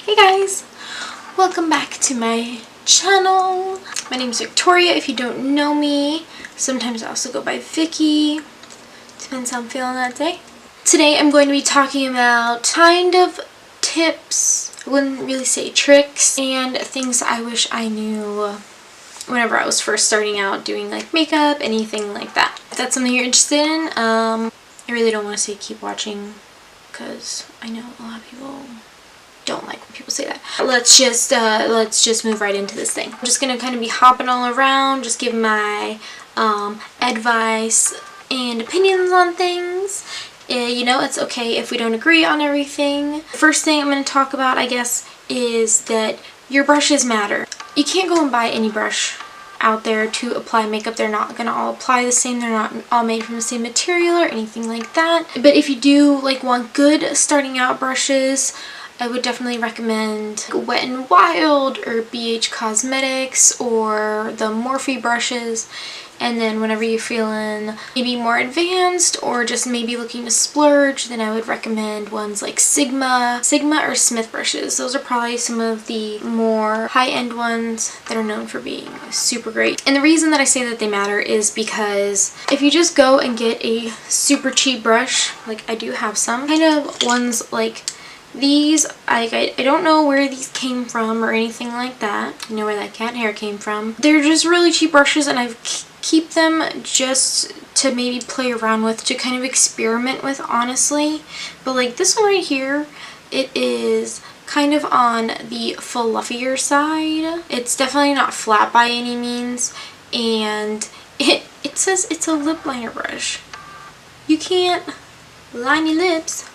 Hey guys, welcome back to my channel. My name is Victoria if you don't know me. Sometimes I also go by Vicky. Depends how I'm feeling that day. Today I'm going to be talking about kind of tips, I wouldn't really say tricks, and things I wish I knew whenever I was first starting out doing like makeup, anything like that. If that's something you're interested in, I really don't want to say keep watching because I know a lot of people don't like when people say that. Let's just move right into this thing. I'm just gonna kind of be hopping all around, just give my advice and opinions on things. You know, it's okay if we don't agree on everything. The first thing I'm going to talk about, I guess, is that your brushes matter. You can't go and buy any brush out there to apply makeup. They're not going to all apply the same. They're not all made from the same material or anything like that. But if you do want good starting out brushes, I would definitely recommend Wet n Wild or BH Cosmetics or the Morphe brushes. And then whenever you're feeling maybe more advanced or just maybe looking to splurge, then I would recommend ones like Sigma or Smith brushes. Those are probably some of the more high-end ones that are known for being super great. And the reason that I say that they matter is because if you just go and get a super cheap brush, like I do have some, kind of ones like these, I don't know where these came from or anything like that. You know where that cat hair came from. They're just really cheap brushes, and I keep them just to maybe play around with, to kind of experiment with, honestly. But like this one right here, it is kind of on the fluffier side. It's definitely not flat by any means, and it says it's a lip liner brush. You can't line your lips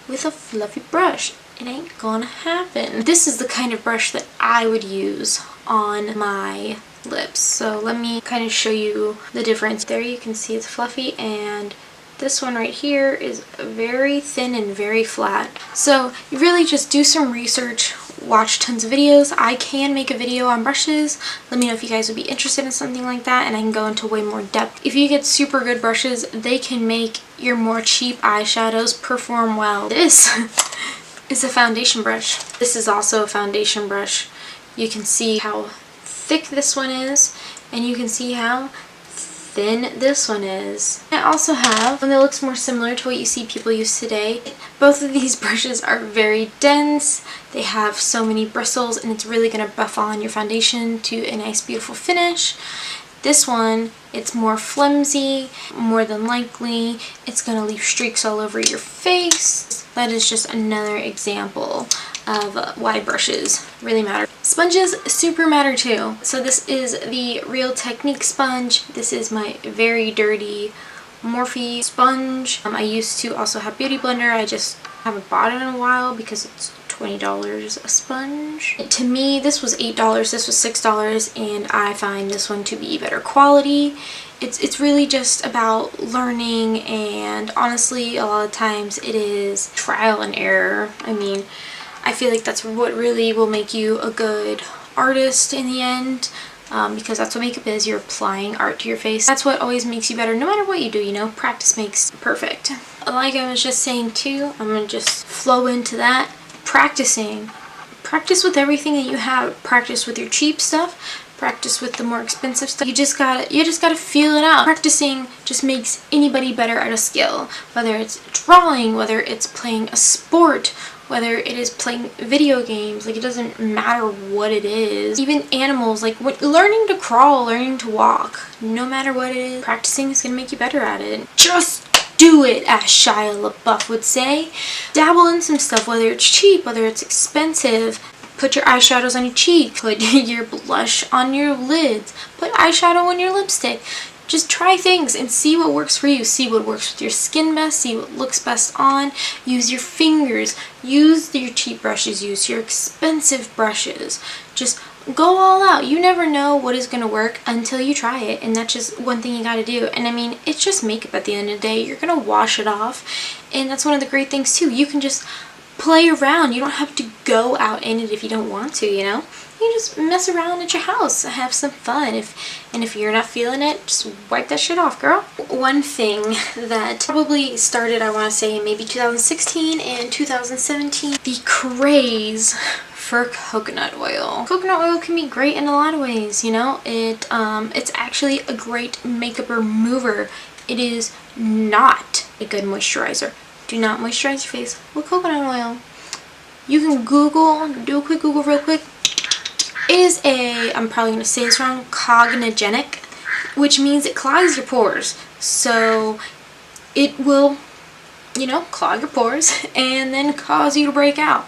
with a fluffy brush. It ain't gonna happen. This is the kind of brush that I would use on my lips. So let me kind of show you the difference. There you can see it's fluffy, and this one right here is very thin and very flat. So you really just do some research, watch tons of videos. I can make a video on brushes. Let me know if you guys would be interested in something like that, and I can go into way more depth. If you get super good brushes, they can make your more cheap eyeshadows perform well. This is a foundation brush. This is also a foundation brush. You can see how thick this one is, and you can see how thin this one is. I also have one that looks more similar to what you see people use today. Both of these brushes are very dense. They have so many bristles, and it's really going to buff on your foundation to a nice beautiful finish. This one, it's more flimsy. More than likely it's going to leave streaks all over your face. That is just another example of why brushes really matter. Sponges super matter too. So this is the Real Technique sponge. This is my very dirty Morphe sponge. I used to also have Beauty Blender. I just haven't bought it in a while because it's $20 a sponge. To me, this was $8, this was $6, and I find this one to be better quality. It's really just about learning, and honestly, a lot of times it is trial and error. I mean, I feel like that's what really will make you a good artist in the end, because that's what makeup is. You're applying art to your face. That's what always makes you better no matter what you do, you know? Practice makes perfect. Like I was just saying too, I'm gonna just flow into that. Practicing. Practice with everything that you have. Practice with your cheap stuff. Practice with the more expensive stuff. You just gotta feel it out. Practicing just makes anybody better at a skill. Whether it's drawing, whether it's playing a sport, whether it is playing video games, like it doesn't matter what it is. Even animals, like learning to crawl, learning to walk, no matter what it is, practicing is gonna make you better at it. Just do it, as Shia LaBeouf would say. Dabble in some stuff, whether it's cheap, whether it's expensive. Put your eyeshadows on your cheek. Put your blush on your lids. Put eyeshadow on your lipstick. Just try things and see what works for you. See what works with your skin best. See what looks best on. Use your fingers. Use your cheap brushes. Use your expensive brushes. Just go all out. You never know what is going to work until you try it, and that's just one thing you got to do. And I mean, it's just makeup at the end of the day. You're going to wash it off, and that's one of the great things too. You can just play around. You don't have to go out in it if you don't want to, you know? You just mess around at your house, have some fun. If you're not feeling it, just wipe that shit off, girl. One thing that probably started, I want to say, maybe 2016 and 2017, the craze for coconut oil. Coconut oil can be great in a lot of ways, you know? It's actually a great makeup remover. It is not a good moisturizer. Do not moisturize your face with coconut oil. You can Google, do a quick Google real quick. It is I'm probably going to say this wrong, cognogenic, which means it clogs your pores. So it will, you know, clog your pores and then cause you to break out.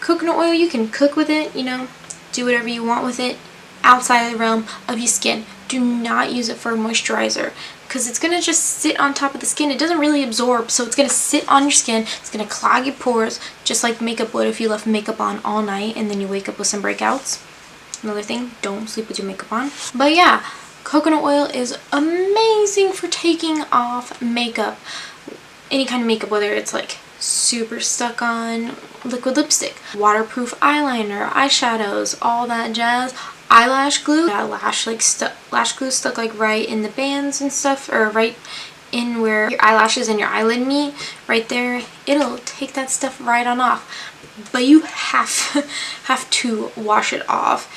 Coconut oil, you can cook with it, you know, do whatever you want with it outside of the realm of your skin. Do not use it for a moisturizer because it's going to just sit on top of the skin. It doesn't really absorb, so it's going to sit on your skin. It's going to clog your pores just like makeup would if you left makeup on all night and then you wake up with some breakouts. Another thing, don't sleep with your makeup on. But yeah, coconut oil is amazing for taking off makeup. Any kind of makeup, whether it's like super stuck on liquid lipstick, waterproof eyeliner, eyeshadows, all that jazz. Eyelash glue, that lash glue stuck like right in the bands and stuff, or right in where your eyelashes and your eyelid meet, right there. It'll take that stuff right on off. But you have to wash it off.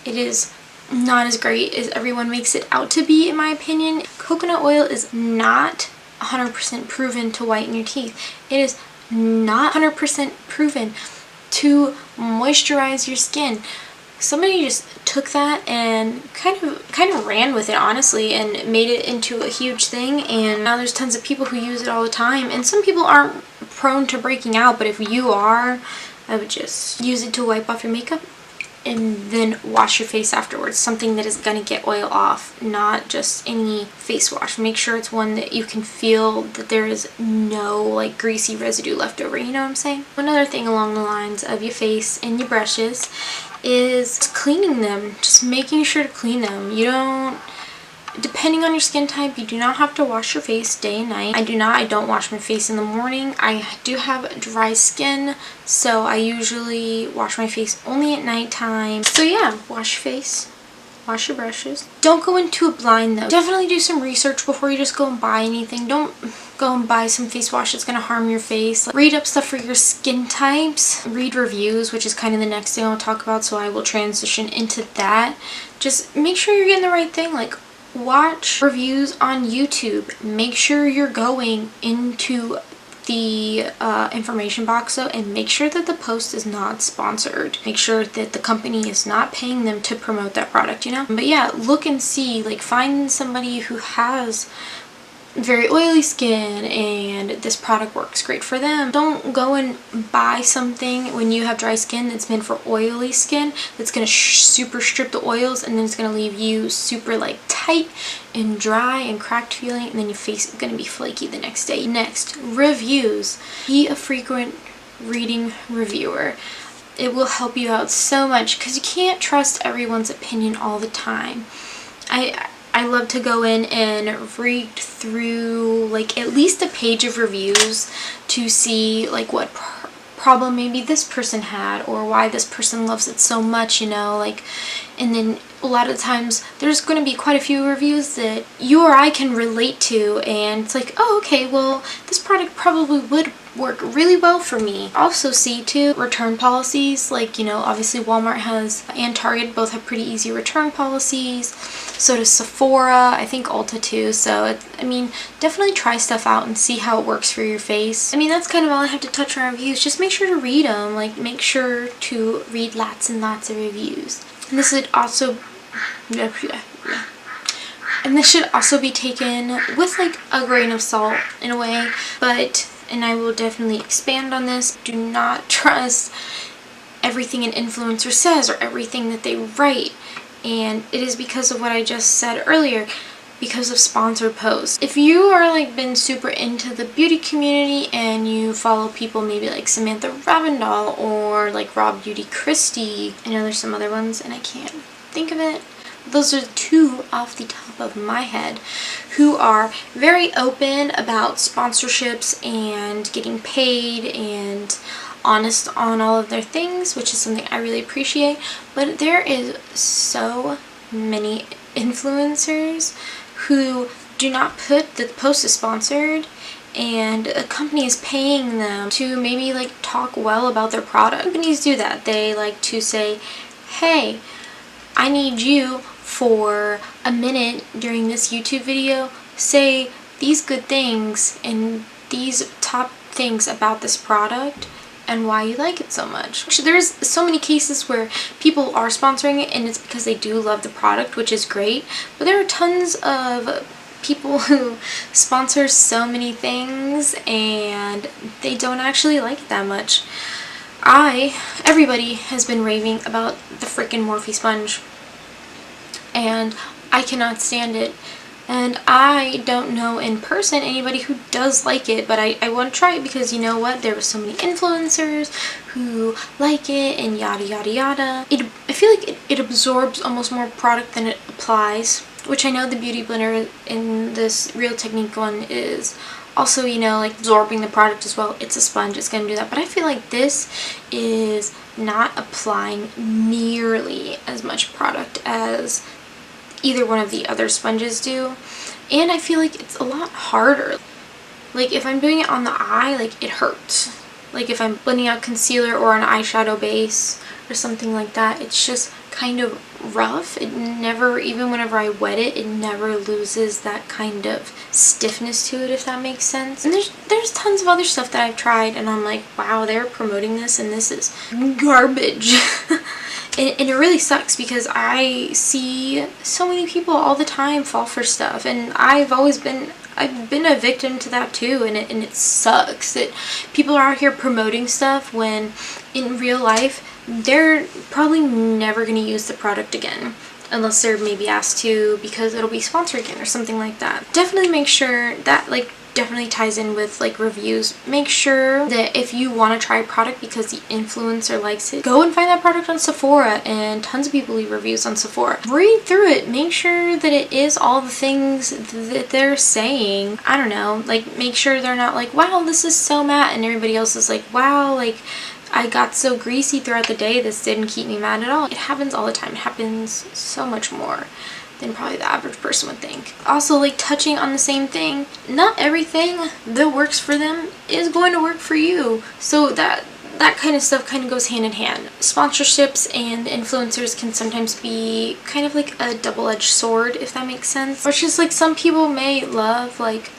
It is not as great as everyone makes it out to be, in my opinion. Coconut oil is not 100% proven to whiten your teeth. It is not 100% proven to moisturize your skin. Somebody just took that and kind of ran with it, honestly, and made it into a huge thing, and now there's tons of people who use it all the time. And some people aren't prone to breaking out, but if you are, I would just use it to wipe off your makeup and then wash your face afterwards. Something that is gonna get oil off, not just any face wash. Make sure it's one that you can feel that there is no like greasy residue left over, you know what I'm saying? Another thing along the lines of your face and your brushes is cleaning them. Just making sure to clean them. You don't, depending on your skin type, you do not have to wash your face day and night. I don't wash my face in the morning. I do have dry skin, so I usually wash my face only at nighttime. So yeah, wash your face, wash your brushes. Don't go into it blind though. Definitely do some research before you just go and buy anything. Don't go and buy some face wash that's going to harm your face. Read up stuff for your skin types. Read reviews, which is kind of the next thing I'll talk about, so I will transition into that. Just make sure you're getting the right thing. Like, watch reviews on YouTube. Make sure you're going into the information box though, and make sure that the post is not sponsored. Make sure that the company is not paying them to promote that product, you know? But yeah, look and see, like, find somebody who has very oily skin and this product works great for them. Don't go and buy something when you have dry skin that's meant for oily skin that's gonna super strip the oils, and then it's gonna leave you super like tight and dry and cracked feeling, and then your face is gonna be flaky the next day. Next, reviews. Be a frequent reading reviewer. It will help you out so much because you can't trust everyone's opinion all the time. I love to go in and read through like at least a page of reviews to see like what problem maybe this person had or why this person loves it so much, you know, like, and then a lot of times there's going to be quite a few reviews that you or I can relate to, and it's like, oh, okay, well, this product probably would work really well for me. Also see too return policies, like, you know, obviously Walmart has and Target both have pretty easy return policies. So does Sephora, I think Ulta too. So I mean, definitely try stuff out and see how it works for your face. I mean, that's kind of all I have to touch on reviews. Just make sure to read them. Like, make sure to read lots and lots of reviews. And this should also be taken with like a grain of salt in a way, but, and I will definitely expand on this, do not trust everything an influencer says or everything that they write. And it is because of what I just said earlier, because of sponsored posts. If you are like been super into the beauty community and you follow people maybe like Samantha Ravindal or like Raw Beauty Christie, I know there's some other ones and I can't think of it. Those are two off the top of my head who are very open about sponsorships and getting paid and honest on all of their things, which is something I really appreciate. But there is so many influencers who do not put the post is sponsored and a company is paying them to maybe like talk well about their product. Companies do that. They like to say, hey, I need you for a minute during this YouTube video, say these good things and these top things about this product and why you like it so much. There's so many cases where people are sponsoring it and it's because they do love the product, which is great, but there are tons of people who sponsor so many things and they don't actually like it that much. Everybody has been raving about the freaking Morphe sponge and I cannot stand it. And I don't know in person anybody who does like it, but I want to try it because you know what? There were so many influencers who like it and yada yada yada. I feel like it absorbs almost more product than it applies, which I know the Beauty Blender in this Real Technique one is also, you know, like absorbing the product as well. It's a sponge, it's going to do that. But I feel like this is not applying nearly as much product as either one of the other sponges do, and I feel like it's a lot harder. Like if I'm doing it on the eye, like it hurts. Like if I'm blending out concealer or an eyeshadow base or something like that, it's just kind of rough. It never, even whenever I wet it, it never loses that kind of stiffness to it, if that makes sense. And there's tons of other stuff that I've tried and I'm like, wow, they're promoting this and this is garbage. And it really sucks because I see so many people all the time fall for stuff, and I've been a victim to that too, and it sucks that people are out here promoting stuff when in real life they're probably never going to use the product again unless they're maybe asked to because it'll be sponsored again or something like that. Definitely make sure that definitely ties in with like reviews. Make sure that if you want to try a product because the influencer likes it, go and find that product on Sephora, and tons of people leave reviews on Sephora. Read through it, make sure that it is all the things that they're saying. I don't know, like make sure they're not like, wow, this is so matte, and everybody else is like, wow, like I got so greasy throughout the day, this didn't keep me matte at all. It happens all the time. It happens so much more than probably the average person would think. Also, like touching on the same thing, not everything that works for them is going to work for you. So that kind of stuff kind of goes hand in hand. Sponsorships and influencers can sometimes be kind of like a double-edged sword, if that makes sense. Or it's just like some people may love like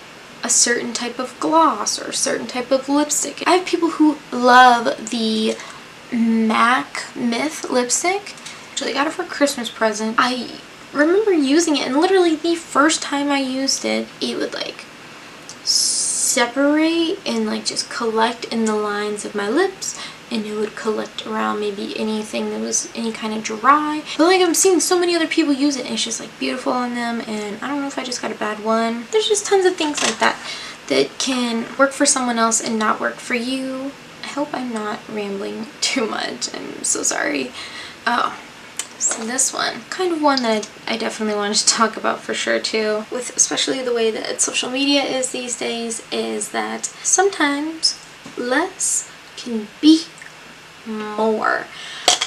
a certain type of gloss or a certain type of lipstick. I have people who love the MAC Myth lipstick. Actually, I got it for a Christmas present. I remember using it, and literally the first time I used it, it would like separate and like just collect in the lines of my lips, and it would collect around maybe anything that was any kind of dry. But like I'm seeing so many other people use it and it's just like beautiful on them, and I don't know if I just got a bad one. There's just tons of things like that that can work for someone else and not work for you. I hope I'm not rambling too much. I'm so sorry. Oh. So this one, kind of one that I definitely wanted to talk about for sure too, with especially the way that social media is these days, is that sometimes less can be more.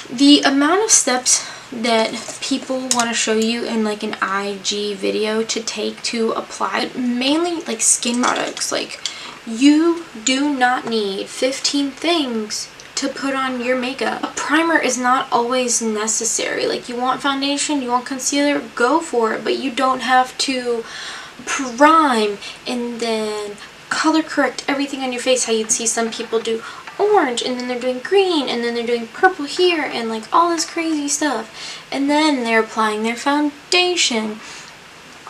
The amount of steps that people want to show you in like an IG video to take to apply, mainly like skin products, like you do not need 15 things to put on your makeup. A primer is not always necessary. Like you want foundation, you want concealer, go for it, but you don't have to prime and then color correct everything on your face how you'd see some people do orange and then they're doing green and then they're doing purple here and like all this crazy stuff, and then they're applying their foundation,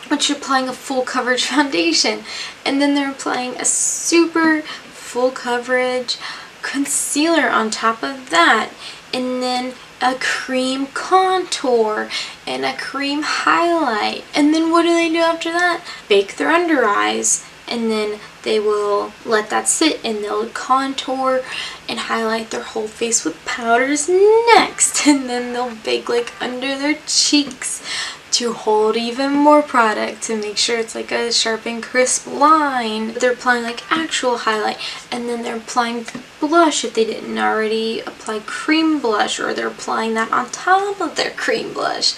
which you're applying a full coverage foundation, and then they're applying a super full coverage concealer on top of that, and then a cream contour and a cream highlight, and then what do they do after that? Bake their under eyes, and then they will let that sit and they'll contour and highlight their whole face with powders next, and then they'll bake like under their cheeks, to hold even more product to make sure it's like a sharp and crisp line. They're applying like actual highlight, and then they're applying blush if they didn't already apply cream blush, or they're applying that on top of their cream blush.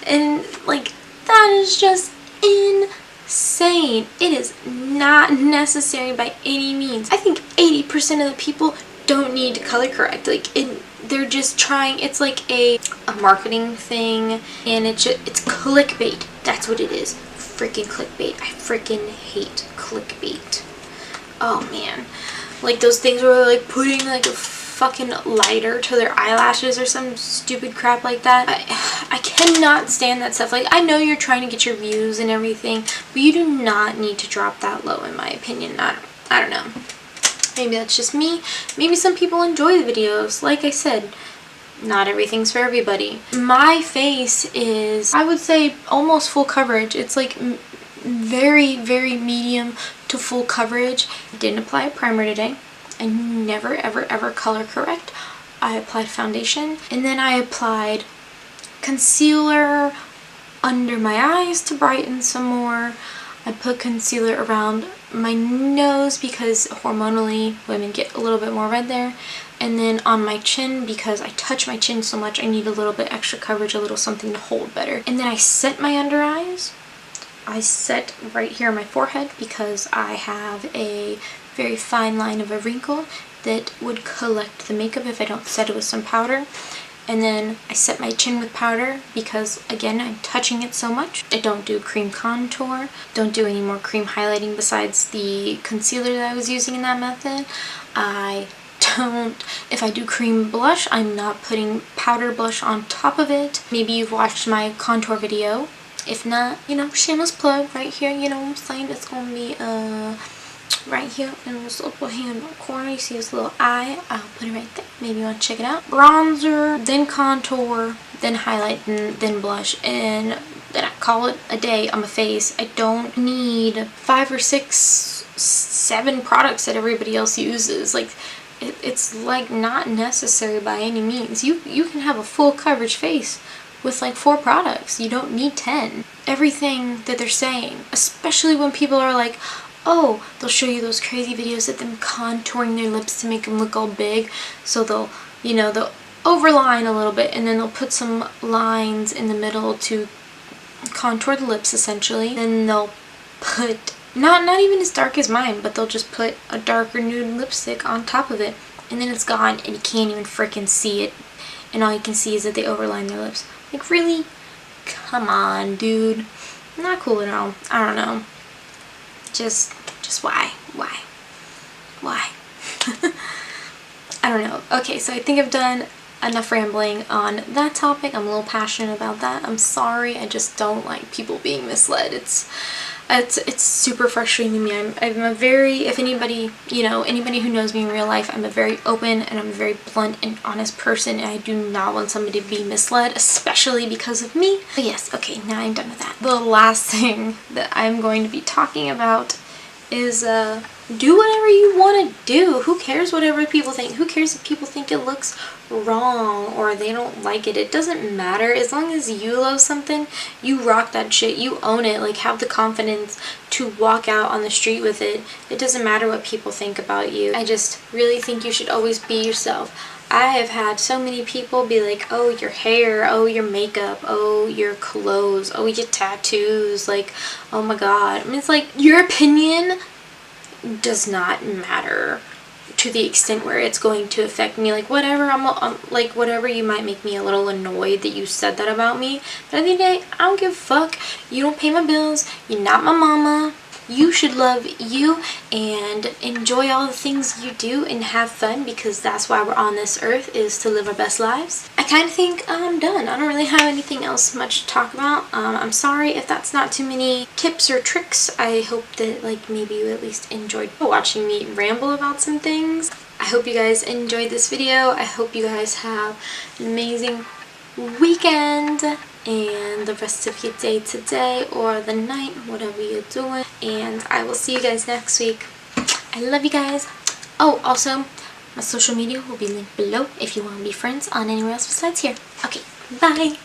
And like, that is just insane. It is not necessary by any means. I think 80% of the people don't need to color correct. Like, they're just trying, it's like a marketing thing, and it's clickbait. That's what it is. Freaking clickbait. I freaking hate clickbait. Oh man. Like those things where they're like putting like a fucking lighter to their eyelashes or some stupid crap like that. I cannot stand that stuff. Like, I know you're trying to get your views and everything, but you do not need to drop that low, in my opinion. I don't know. Maybe that's just me. Maybe some people enjoy the videos. Like I said, not everything's for everybody. My face is, I would say, almost full coverage. It's like very, very medium to full coverage. I didn't apply a primer today. I never, ever, ever color correct. I applied foundation, and then I applied concealer under my eyes to brighten some more. I put concealer around my nose because hormonally women get a little bit more red there. And then on my chin, because I touch my chin so much, I need a little bit extra coverage, a little something to hold better. And then I set my under eyes. I set right here on my forehead because I have a very fine line of a wrinkle that would collect the makeup if I don't set it with some powder. And then I set my chin with powder because, again, I'm touching it so much. I don't do cream contour, don't do any more cream highlighting besides the concealer that I was using in that method. If I do cream blush, I'm not putting powder blush on top of it. Maybe you've watched my contour video. If not, you know, shameless plug right here, you know what I'm saying? It's gonna be right here in this upper hand corner. You see this little eye? I'll put it right there. Maybe you want to check it out. Bronzer, then contour, then highlight, and then blush, and then I call it a day on my face. I don't need 5 or 6, 7 products that everybody else uses. Like, it's like not necessary by any means. You can have a full coverage face with like 4 products. You don't need 10. Everything that they're saying, especially when people are like, oh, they'll show you those crazy videos of them contouring their lips to make them look all big. So they'll, you know, they'll overline a little bit, and then they'll put some lines in the middle to contour the lips essentially. Then they'll put, not even as dark as mine, but they'll just put a darker nude lipstick on top of it. And then it's gone and you can't even freaking see it. And all you can see is that they overline their lips. Like, really? Come on, dude. Not cool at all. I don't know. Just why? I don't know. Okay, so I think I've done enough rambling on that topic. I'm a little passionate about that. I'm sorry. I just don't like people being misled. It's super frustrating to me. I'm a very, if anybody, you know, anybody who knows me in real life, I'm a very open and I'm a very blunt and honest person, and I do not want somebody to be misled, especially because of me. But yes, okay, now I'm done with that. The last thing that I'm going to be talking about is do whatever you want to do. Who cares whatever people think? Who cares if people think it looks wrong or they don't like it? It doesn't matter. As long as you love something, you rock that shit. You own it. Like, have the confidence to walk out on the street with it. It doesn't matter what people think about you. I just really think you should always be yourself. I have had so many people be like, oh, your hair, oh, your makeup, oh, your clothes, oh, your tattoos, like, oh my god. I mean, it's like, your opinion does not matter to the extent where it's going to affect me. Like, whatever, I'm like, whatever, you might make me a little annoyed that you said that about me, but at the end of the day, I don't give a fuck. You don't pay my bills, you're not my mama. You should love you and enjoy all the things you do and have fun, because that's why we're on this earth, is to live our best lives. I kind of think I'm done. I don't really have anything else much to talk about. I'm sorry if that's not too many tips or tricks. I hope that, like, maybe you at least enjoyed watching me ramble about some things. I hope you guys enjoyed this video. I hope you guys have an amazing weekend and the rest of your day today or the night, whatever you're doing, and I will see you guys next week. I love you guys. Oh, also, my social media will be linked below if you want to be friends on anywhere else besides here. Okay, bye!